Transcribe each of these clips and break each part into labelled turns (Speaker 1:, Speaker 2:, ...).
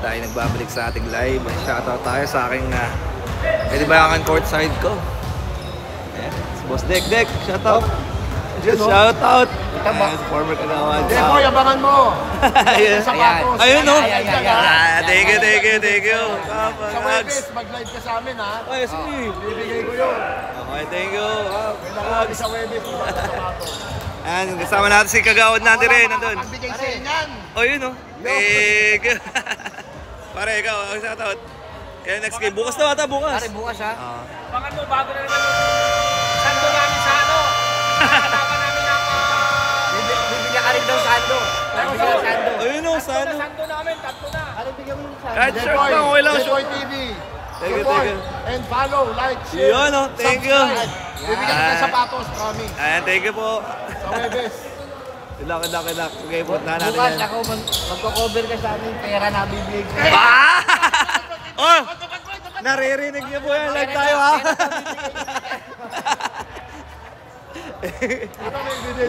Speaker 1: tayo nagbabalik sa ating live. Shoutout tayo sa aking pwede ba yung courtside ko? Ayan, si Boss Dek. Shoutout! Shoutout! Former Kagawad.
Speaker 2: Deko, yabangan mo!
Speaker 1: Ayun no? Thank you.
Speaker 2: Sa Webes, mag-live ka sa amin ha.
Speaker 1: Ay, sige.
Speaker 2: Bibigay ko yun.
Speaker 1: Okay, thank you.
Speaker 2: Kailangan sa Webes mo sa sapatos.
Speaker 1: Ayan, kasama natin si Kagawad natin rin. Nandun.
Speaker 2: Magbigay sa inyan.
Speaker 1: Oh, yun no? Thank you. Pare, ikaw, ang shoutout. Kaya next game. Bukas na ata, bukas.
Speaker 3: Pare, bukas ha?
Speaker 4: Bangan mo, bago na naman yung sando namin sa ano. Nakakalaban namin ng...
Speaker 3: Bibigyan ka rin daw sando. Bibigyan ka sando.
Speaker 1: Ayun o, sando.
Speaker 4: Sando namin, tatlo na.
Speaker 3: Ano bigyan mo yung sando?
Speaker 1: Kahit shirt lang, okay lang.
Speaker 2: Decoy TV.
Speaker 1: Thank you.
Speaker 2: And follow, like, share.
Speaker 1: Yun o, thank you.
Speaker 2: Bibigyan ka ng sapatos, promise.
Speaker 1: Ayan, thank you po.
Speaker 2: Sa Webes.
Speaker 1: Good luck. Okay po, natin
Speaker 3: Bukas
Speaker 1: yan.
Speaker 3: ako magko-cover ka sa amin. Pera na bibig.
Speaker 1: Oh! Naririnig niyo po yan. Live tayo ha.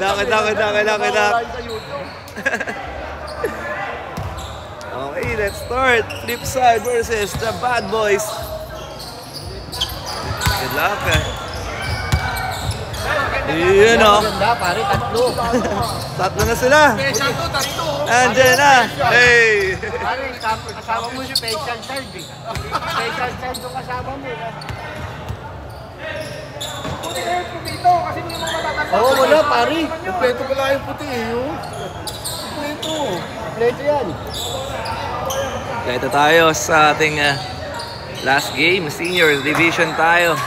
Speaker 1: Lakad. Okay, let's start. Flipside versus the Bad Boys. Good luck. Yun o.
Speaker 3: Ganda, pare, tatlo.
Speaker 1: Tatlo na sila.
Speaker 2: Sando, tatlo.
Speaker 1: Andiyan na. Hey!
Speaker 3: Pare, kasama mo si Facial Child eh. Facial Child yung kasama mo.
Speaker 4: Puti na yung pumito kasi hindi mo matatanda.
Speaker 3: Oo, wala pare.
Speaker 2: Kompleto pala yung puti eh. Kompleto.
Speaker 3: Kompleto yan.
Speaker 1: Ito tayo sa ating last game. Seniors Division tayo.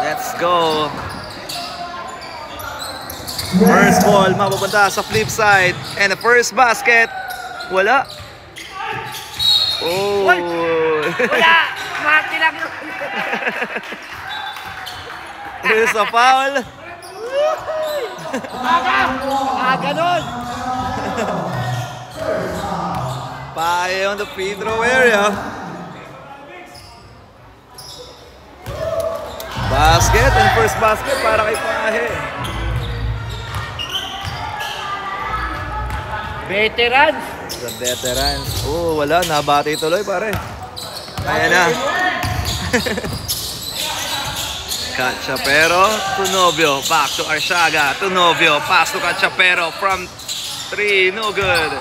Speaker 1: Let's go. First ball, mapupunta sa flip side. And the first basket. Wala. Oh.
Speaker 3: Wala! Mati lang yun.
Speaker 1: Here's a foul.
Speaker 3: Ganon.
Speaker 1: Pae on the free throw area. Basket and first basket para kay Pahe.
Speaker 3: Veterans.
Speaker 1: The veterans. Oh, wala. Nabati tuloy, pare. Ayan na. Cachapero to Novio. Back to Arsiaga. To Novio. Pass to Cachapero from 3. No good.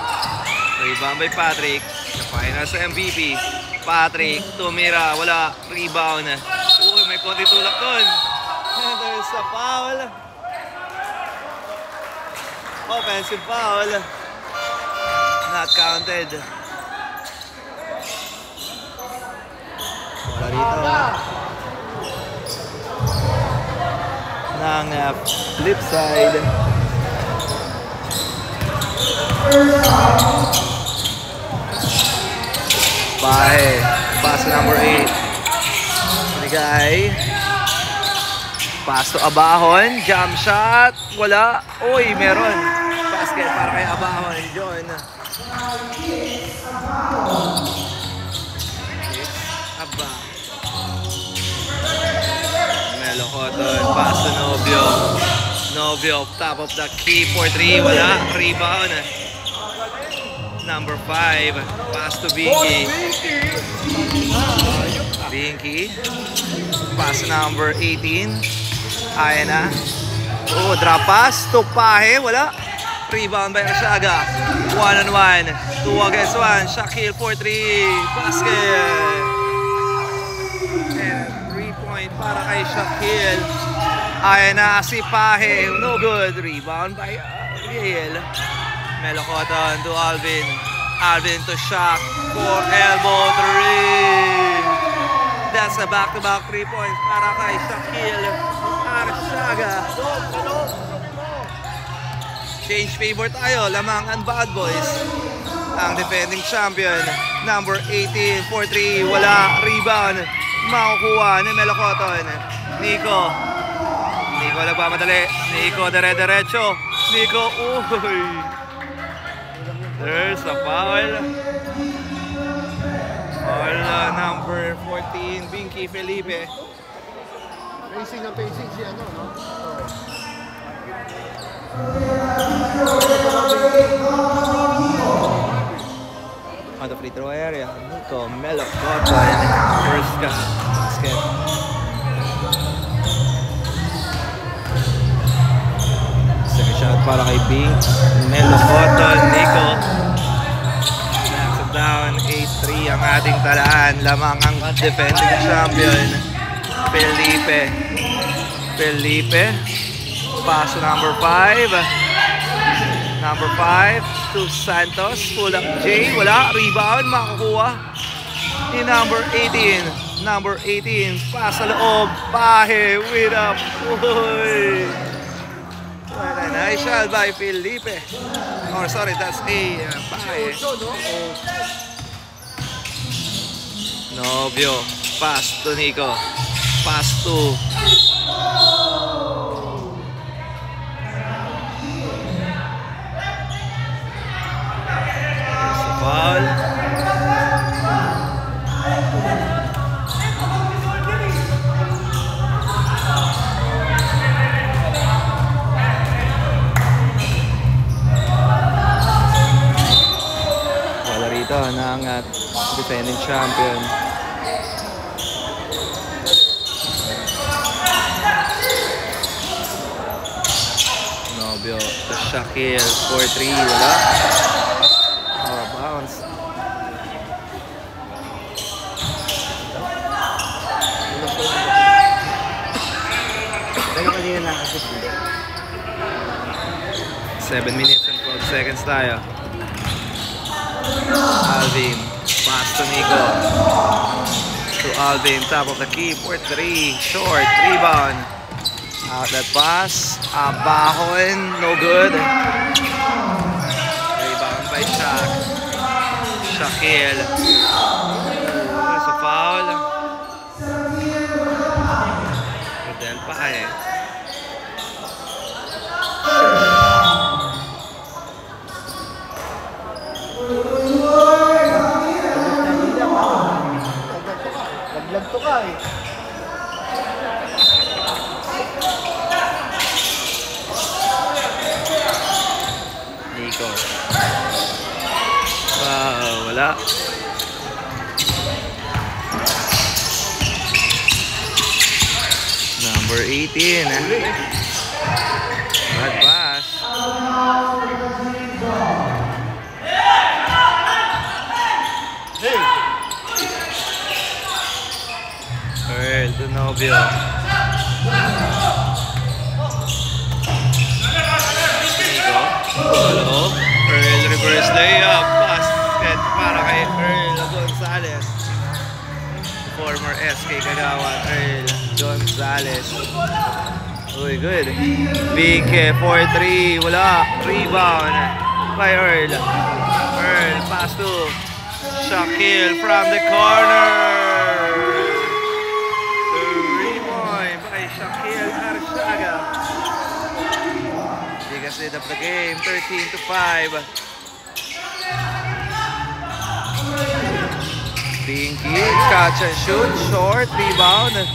Speaker 1: Rebound by Patrick. Napahina sa MVP. Patrick. Tumira. Wala. Rebound. Uy, may konti tulak doon. And there's a foul. Offensive foul. Not counted. Wala rito. Ng flip side. Pahe. Pass number 8. Nigay. Pass to Abahon. Jump shot. Wala. Uy, meron. Basket para kay Abahon. John. Aba. Melo Cotton. Pass to Novio. Novio. Top of the key for 3. Wala. Rebound. Number 5. Pass to Binky. Binky. Pass number 18. Ayan na. Oh, drop pass to Pahe. Wala. Rebound by Arsiaga. 1-on-1. 2 against 1. Shaquille for 3. Basket. And 3-point para kay Shaquille. Ayan na si Pahe. No good. Rebound by Ariel. Melo Cotton to Alvin. Alvin to Shaq for elbow 3. That's a back-to-back 3 points para kay Shaquille Arsiaga. Change favor tayo. Lamang ang Bad Boys. Ang defending champion. Number 18 for 3. Wala. Rebound. Makukuha ni Melo Cotton. Nico. Nico nagpamadali. Nico dire-diretso. Nico. Uy. There's a foul. Foul number 14, Binky Felipe.
Speaker 2: Pacing ang pacing si ano, no?
Speaker 1: free throw area. Nico Melocoton. First ka. Basket. Second shot para kay Bing. Melocoton. Nico. Knocks it down. 8-3 ang ating talaan. Lamang ang defending champion. Felipe. Paso number 5. Number 5 to Santos. Pull up Jay. Wala. Rebound. Makakuha ni number 18. Number 18. Pass sa loob. Pahe with a pull. What a nice shot by Felipe. Or sorry, that's a Pahe. Novio. Pass to Nico. Pass to foul. Wala rito ng defending champion. Novio to Shaquille. 4-3. Wala. Bounce.
Speaker 3: Dahil kanina nakasip.
Speaker 1: 7 minutes and 12 seconds tayo. Alvin. Pass to Nico. To Alvin. Top of the key. 4-3. Short. Rebound. Outlet pass. Abahon. No good. Rebound by Shaq. Shaquille. There's a foul. Rodel Pahe.
Speaker 3: Laglag to ka eh.
Speaker 1: Nico. Wala. Number 18. Bad pass. Earl to Novio. Nico. Hello. Earl reverse layup. Basket para kay Earl Gonzalez. Former SK Kagawan. Earl Gonzalez. Uy, good. Big 4-3. Wala. Rebound by Earl. Earl pass to Shaquille from the corner. 3-point by Shaquille Arzaga. Biggest lead of the game. 13-5. Pinky, catch and shoot, short, rebound.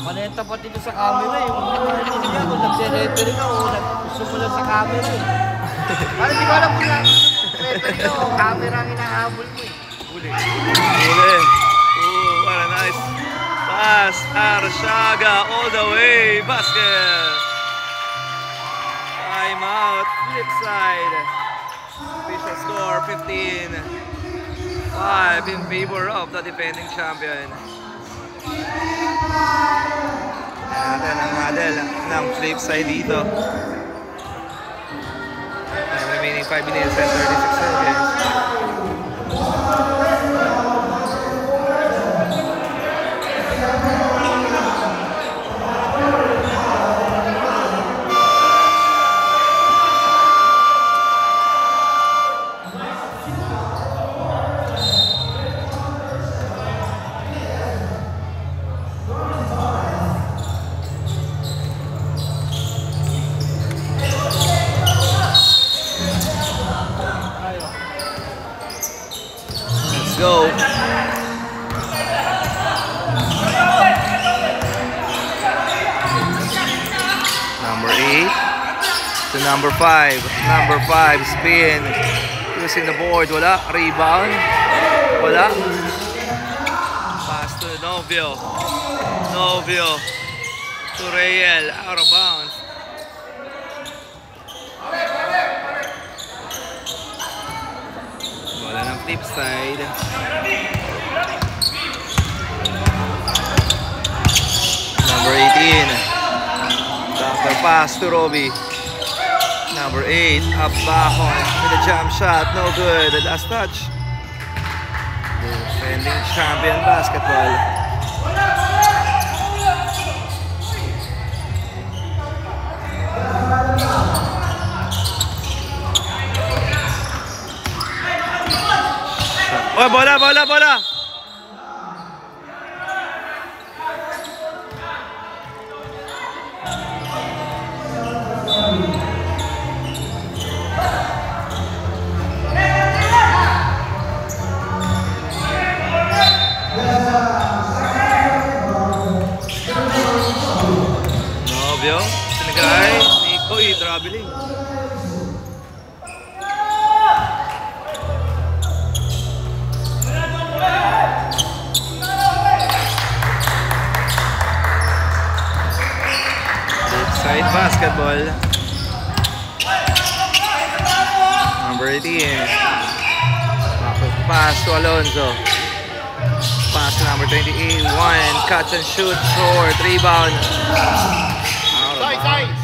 Speaker 3: Manenta pa dito sa camera eh. Kung nagse-referee ka o nagsusulat sa camera eh. Parang hindi ko alam kung nag-referee ka o camera ang hinahabol mo eh.
Speaker 1: Uli. Ooh, what a nice pass. Arzaga all the way. Basket. Time out. Flip side. Official score 15-5 in favor of the defending champion. Natin ang model ng flip side dito. Remaining 5 minutes and 36 seconds. Go. Number 8 to to number 5. Number 5, spin. Using the board. Wala. Rebound. Wala. Pass to Novio. Novio. To Rayel. Out of bounds. Wala ng flip side. Number 18. Doctor pass to Robbie. Number 8. Up back on with a jump shot. No good. The last touch. Defending champion basketball. Oh, bola, bola, bola! Novio, sinagay, Nico, traveling. Side basketball. Number 18. Pass to Alonzo. Pass to number 28. 1. Catch and shoot. Short. Rebound. Out of bounds.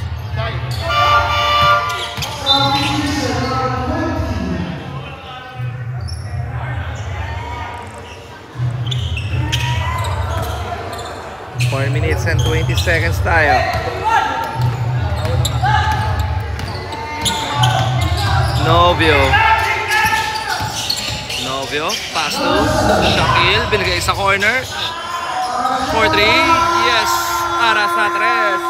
Speaker 1: 4 minutes and 20 seconds tayo. Novio. Novio, pass to Shaquille, binigay sa corner. 4-3, yes, para sa 3.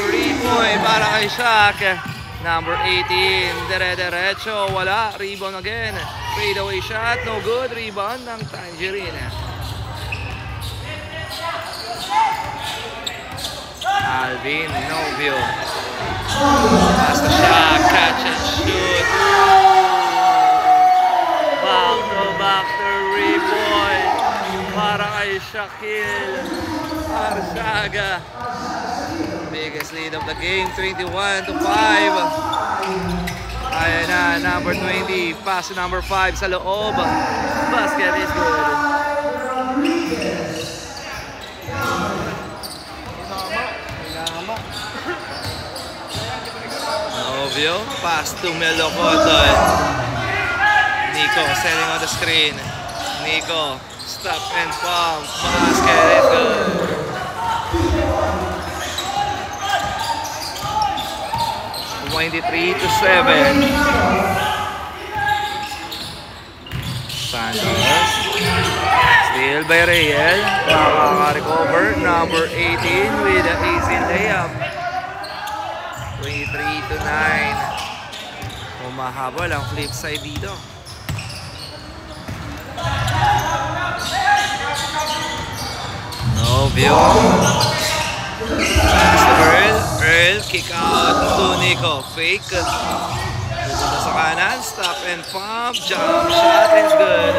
Speaker 1: 3-point para kay Shaq. Number 18, dire-diretso, wala, rebound again. Fade away shot, no good, rebound ng Tangerine. Alvin Novio. Pass to Shaq, catch and shoot. Back to 3-point para kay Shaquille Arzaga. Biggest lead of the game, 21-5. Ayan na, number 20, pass to number 5 sa loob. Basket is good. Novio, pass to Melo Cotton. Nico setting on the screen. Nico, stop and pump. Basket is good. (23-7). Santos. Steal by Rayel. Nakaka-recover. Number 18 with an easy layup. 23-9. Humahabol ang flip side dito. Novio. Pass to Earl. Earl, kick out to Nico. Fake. Pupunta sa kanan. Stop and pump. Jump shot is good.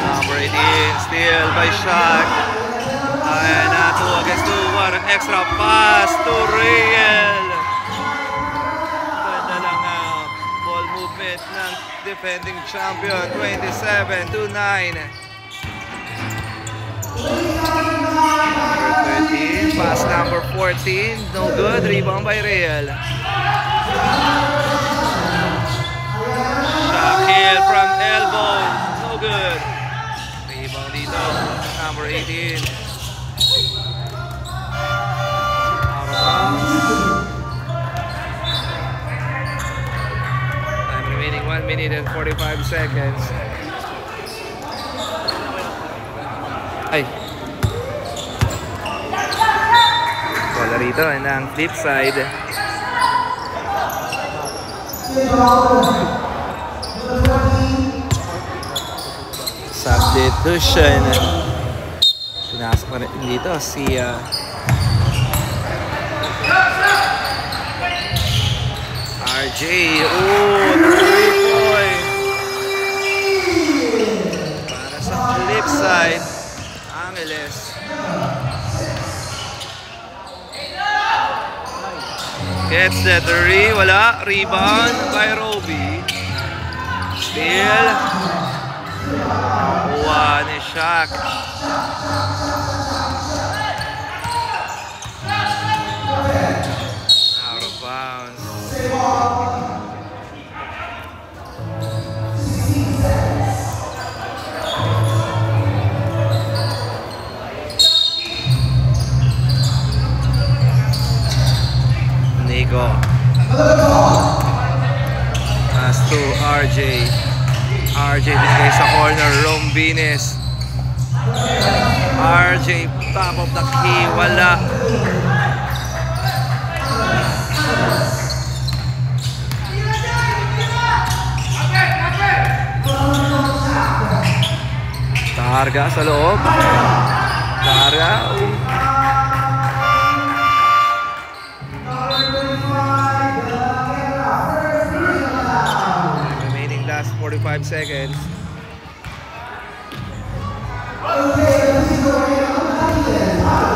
Speaker 1: Number 18. Steal by Shaq. Ayan na. 2 against 2. What an extra pass to Rayel. Ganda lang ball movement ng defending champion. 27-9. Number 13, pass number 14, no good, rebound by Rayel. Shaquille from elbow, no good. Rebound dito, number 18. Out of bounds. Time remaining 1 minute and 45 seconds. Ay. Bola rito ng flip side. Substitution. Pinasa pa rin dito si RJ. Oh, 3-point. Para sa flip side, Angeles. Gets the 3, wala. Rebound by Roby. Steal. Nakuha ni Shaq. Out of bounds. Nico. Pass to RJ. RJ binigay sa corner. Rombines. RJ top of the key. Wala. Targa sa loob. Targa. Remaining last 45 seconds.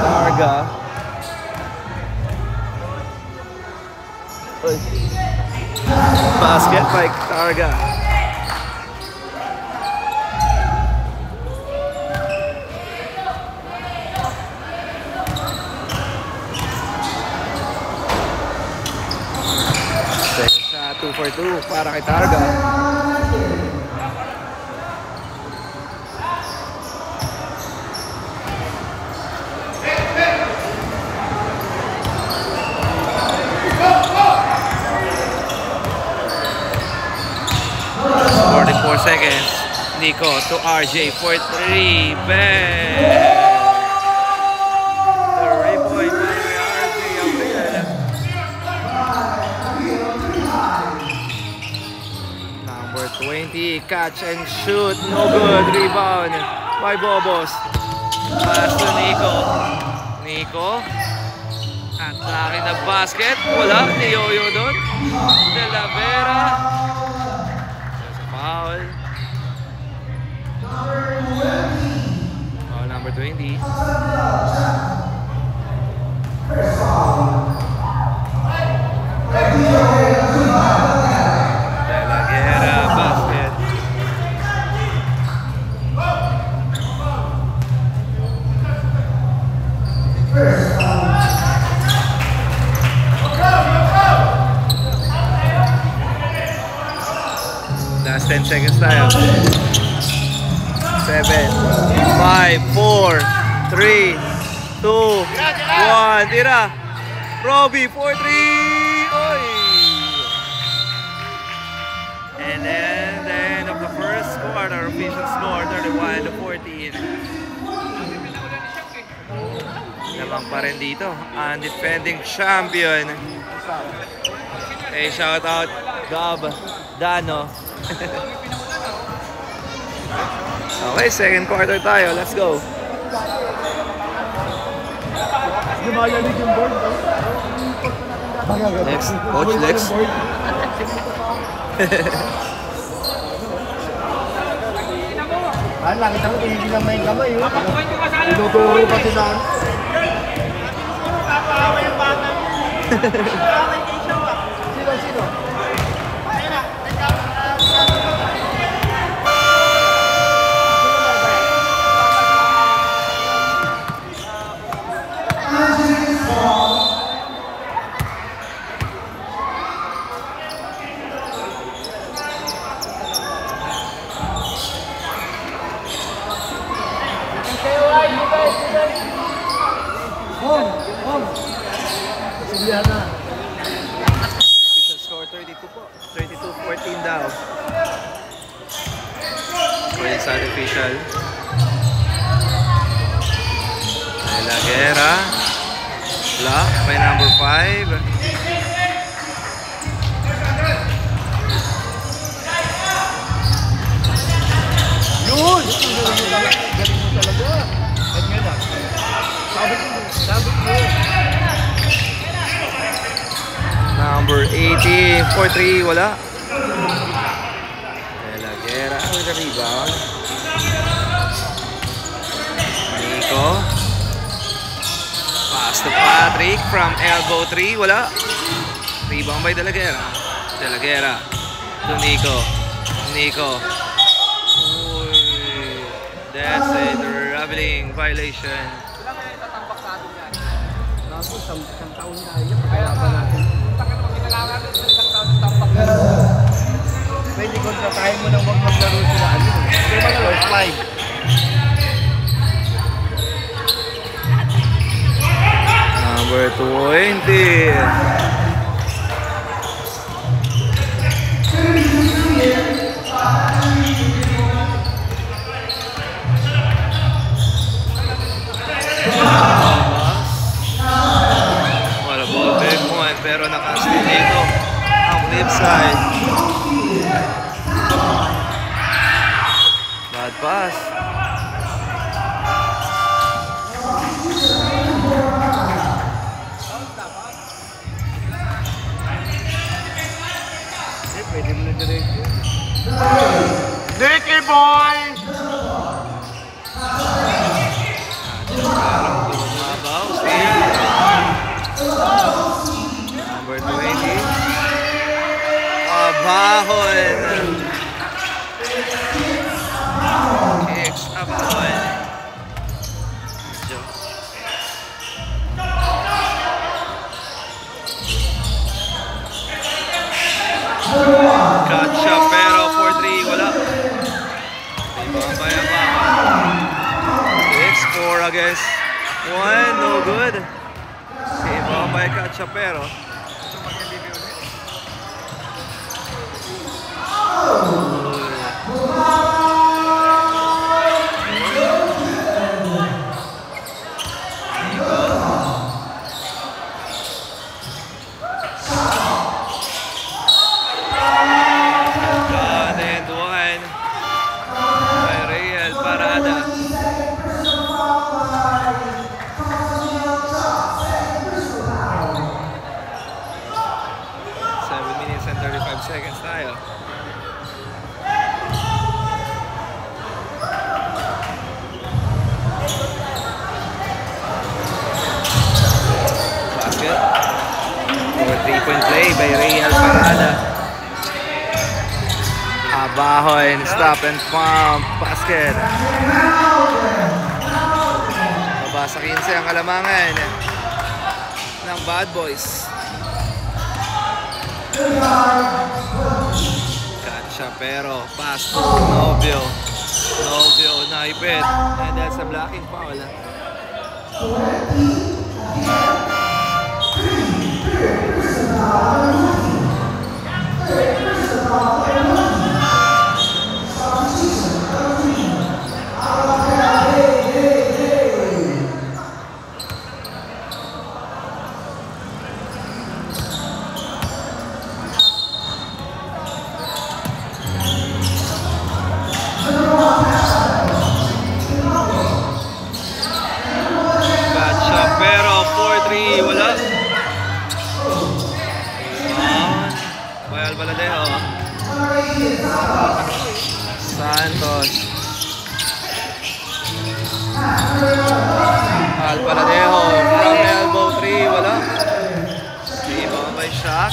Speaker 1: Targa. Basket by Targa. Second shot, 2 for 2 para kay Targa. Seconds. Nico to RJ for 3. Bang! The three-point by RJ Abel. Number 20. Catch and shoot. No good. Rebound by Bobos. Pass to Nico. Nico. Atake na basket. Wala. Ni Yoyo doon. De La Vera. Foul. Foul number 20. De La Guerra, basket. Last 10 seconds tayo. 7, 5, 4, 3, 2, 1. Tira. Roby for 3. Oy. And then the end of the first quarter, official score 31-14. Lamang pa rin dito ang defending champion. Hey, shout out Gab Dano. Okay, second quarter tayo. Let's go.
Speaker 2: Lumayalig yung board.
Speaker 1: Next, coach, next.
Speaker 2: Ah, nakita ko, hindi lang may kamay.
Speaker 4: Papakuhin ko kasala.
Speaker 2: Tinuturo pati na. Sino?
Speaker 1: Official score 32 po. 32-14 daw. For inside official. De La Guerra. Block by number 5.
Speaker 2: Yun! Galing mo talaga. Ganyan lang.
Speaker 1: 4-3, wala. De La Guerra with the rebound. Nico. Pass to Patrick from elbow 3, wala. Rebound by De La Guerra. De La Guerra to Nico. Nico. Uy, that's a traveling violation.
Speaker 3: Isang taon na yun. Kalaban natin. Pwede kontratahin mo nang maglaro sila. Kaya mga first 5.
Speaker 1: Number 20. Wala ball back point pero naka-steal dito ang flip side. Bad pass.
Speaker 3: Pwede mo na direct.
Speaker 2: Nicky boy!
Speaker 1: Mabaw, steal. Number 20. Abahon. Kicks, Abahon. Gotcha, pero 4-3, wala. Rebound by Abahon. 6-4 against 1, no good. Rebound by Gotcha, pero seconds tayo. Basket. For 3-point play by Real Parada. Abahon, stop and pump. Basket. Baba sa 15 ang kalamangan ng Bad Boys. Gotcha, pero pass to Novio. Novio naipit. And that's a blocking foul. Pero 4-3, wala. Bayal Baladeo. Santos. Alpaladeo from elbow 3, wala. Rebound by Shaq.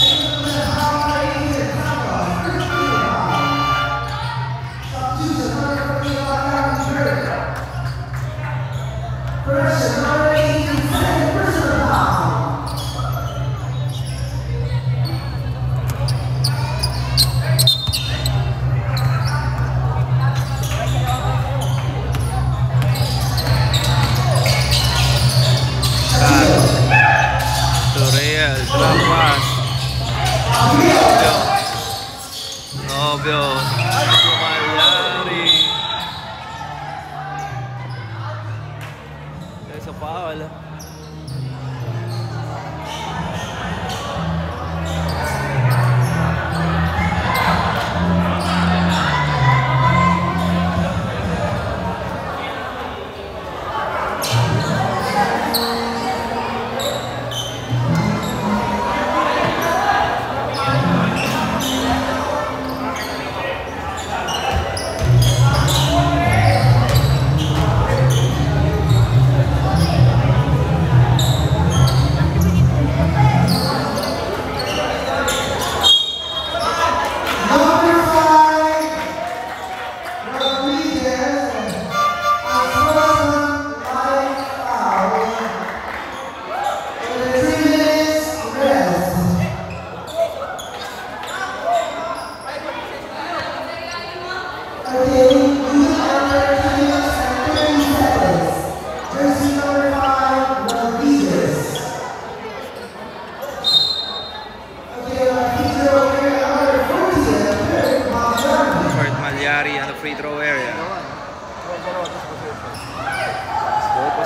Speaker 1: Novio. Sumayari. There's a foul.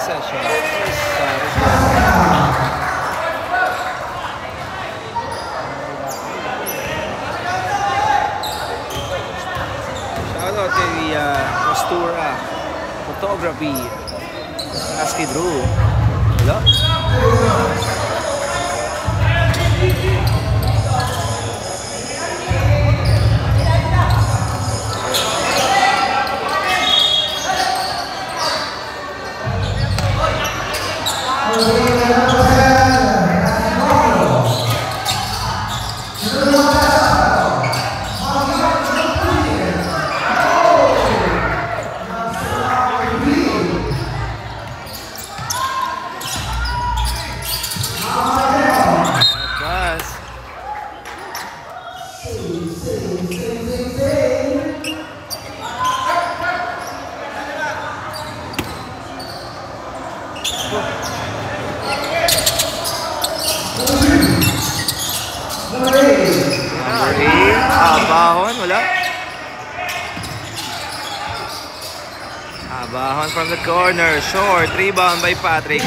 Speaker 1: session. Shoutout kay Postura Photography. Aski Drew. Hello? Abahon, wala. Abahon from the corner. Short. Rebound by Patrick.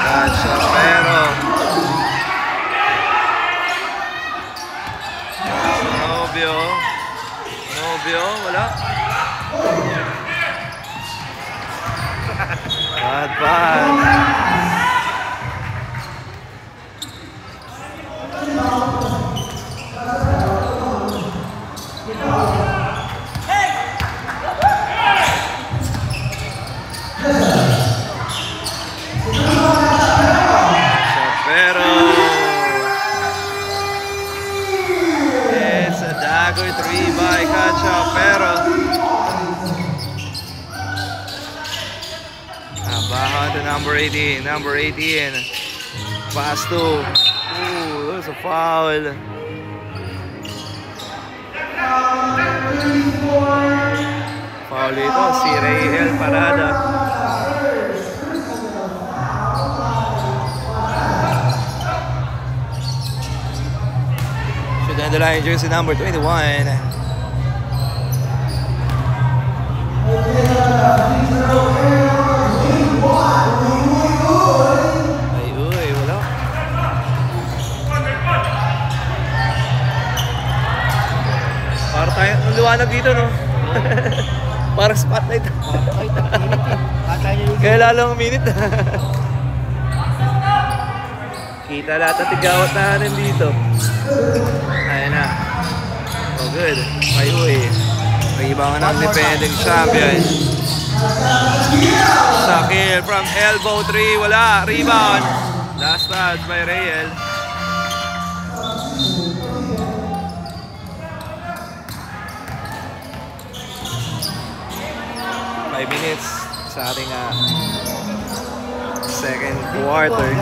Speaker 1: Gotcha, pero Nobio, wala. Bad. Dagoy 3 by Cachapero. Abahon to number 18. Number 18. Pass to. Ooh, there's a foul. Foul ito si Rayel Parada. Down the line, jersey number 21. Ay, wala. Para tayo, ang liwanag dito, no? Parang spotlight. Kaya lalong minute. Kita lahat ang tigawat natin dito. Ayan na. Oh, good. Mayuy. Rebound ng defending champion. Shakir from elbow 3. Wala. Rebound. Last touch by Rayel. Five minutes sa ating second quarter.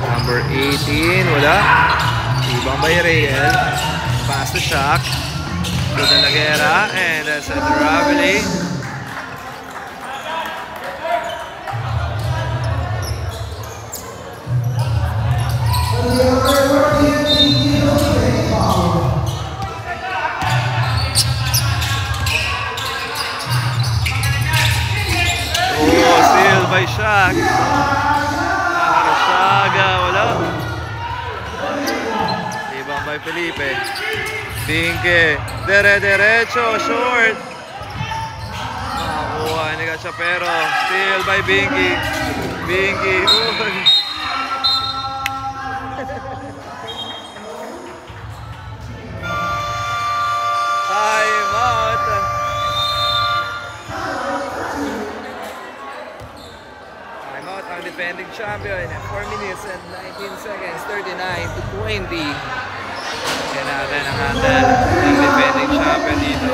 Speaker 1: Number 18, wala. Ibang by Rayel. Pass to Shaq. To the Lagera. And that's a Dravely. Oh, steal by Shaq. Wala. Ibang by Felipe. Binke. Derecho. Short. Makakuha ni Cachapero. Steal by Binky. Binky. Time out. Ang defending champion, 4 minutes and 19 seconds, 39-20. Yan natin ang handle ng defending champion dito.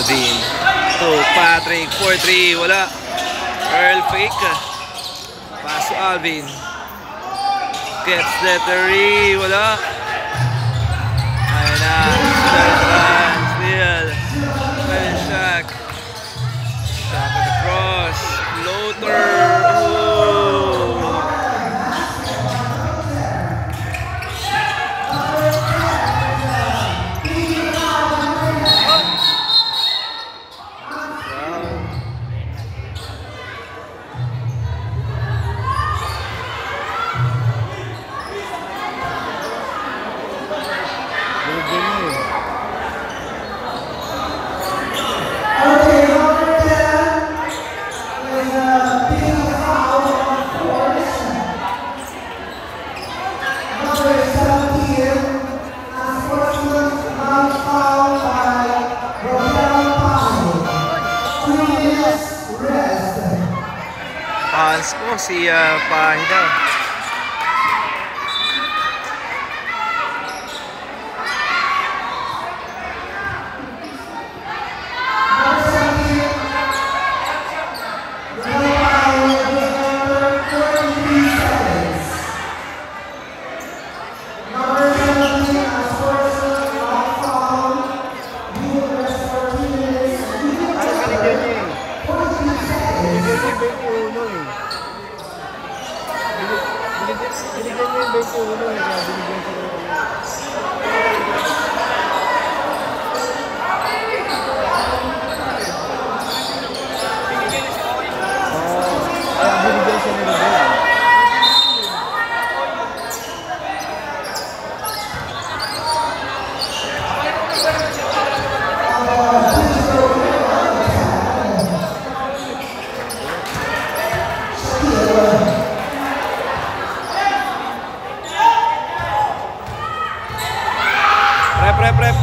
Speaker 1: Alvin to Patrick, 4-3, wala. Earl fake. Pass to Alvin. Gets the 3, wala. Ayan na. Steal. Shaq. Shaq at the cross. Floater. Hans po si Pahida. Rep.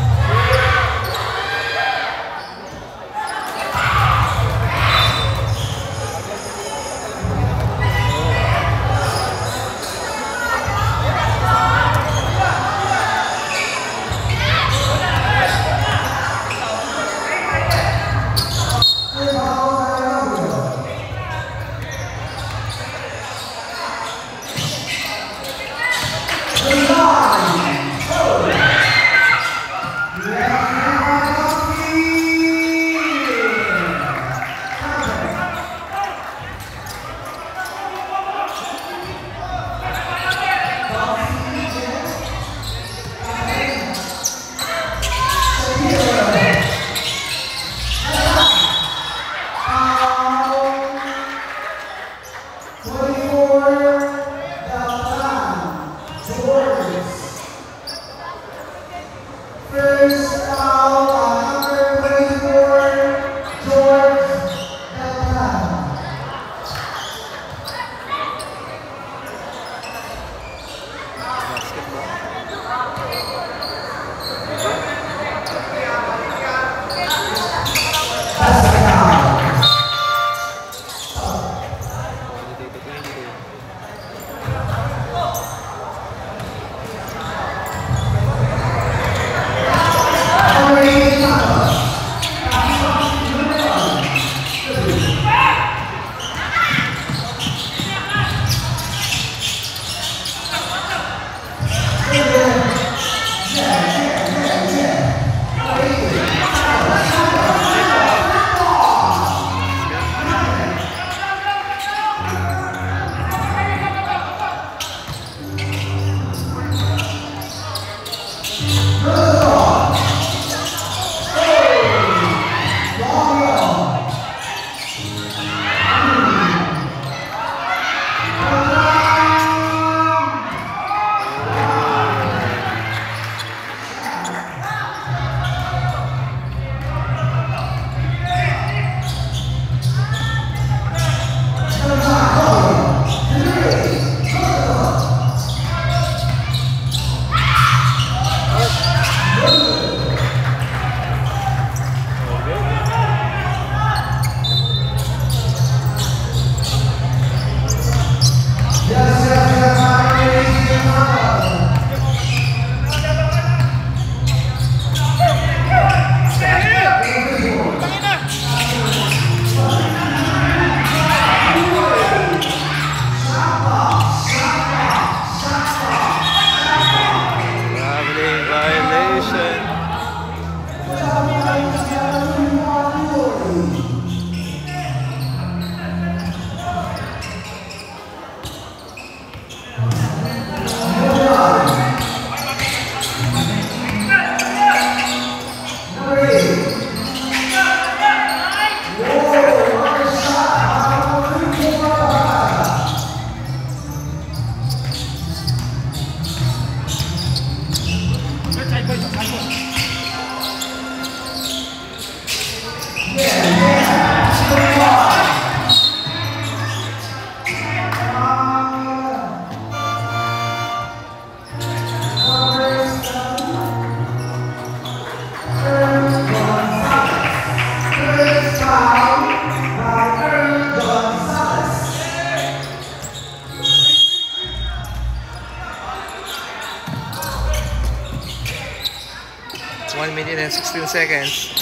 Speaker 1: and 16 seconds.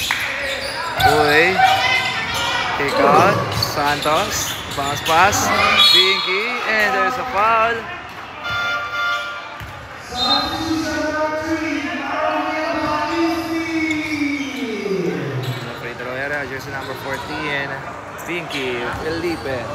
Speaker 1: Uy. Kick out. Santos. Bounce pass. Binky. And there's a foul. Free throw area. Jersey number 14. Binky. Felipe.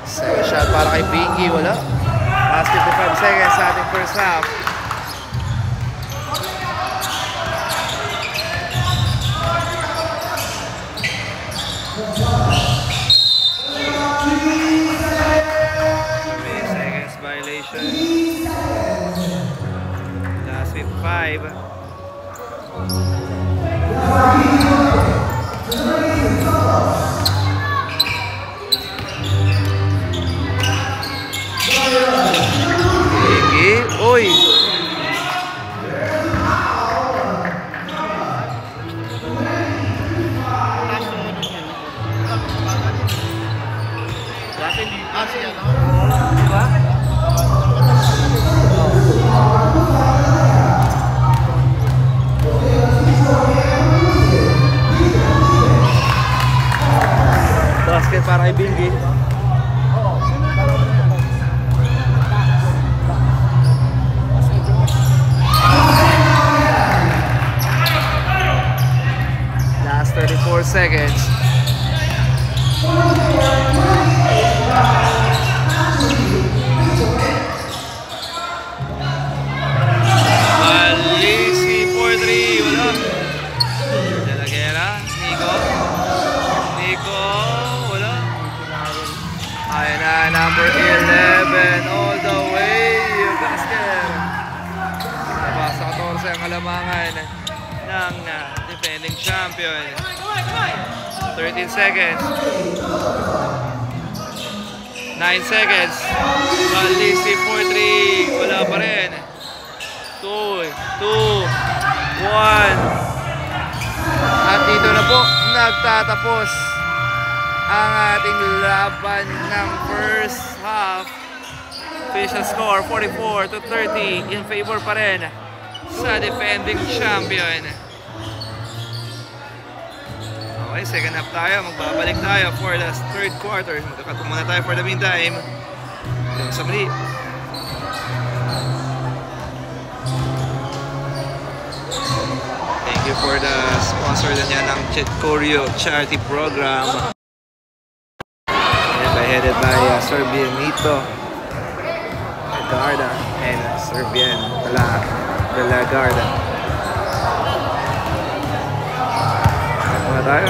Speaker 1: Second shot para kay Binky, wala. Last 55 seconds sa ating first half. Seconds violation. Last 55. Uy!
Speaker 3: Dati hindi kasi ano. Diba?
Speaker 1: Basket para kay Binky. Last 34 seconds. Alisi 4-3, wala. Dalagera, Nico, wala. Ayun na, number 11, all the way, basket. Nabasa 14 ang kalamangan ng defending champion. 13 seconds. 9 seconds. Alisi 4-3, wala pa rin. 2, 1. At dito na po nagtatapos ang ating laban ng first half. Official score 44-30 in favor pa rin sa defending champion. Okay, second half tayo. Magbabalik tayo for the third quarter. Magkakatong muna tayo for the meantime. Hanggang sa muli. Thank you for the sponsor na niya ng Chet Corio Charity Program. And headed by Serbian Nito Garda and Serbian Bela Garda. Muna tayo.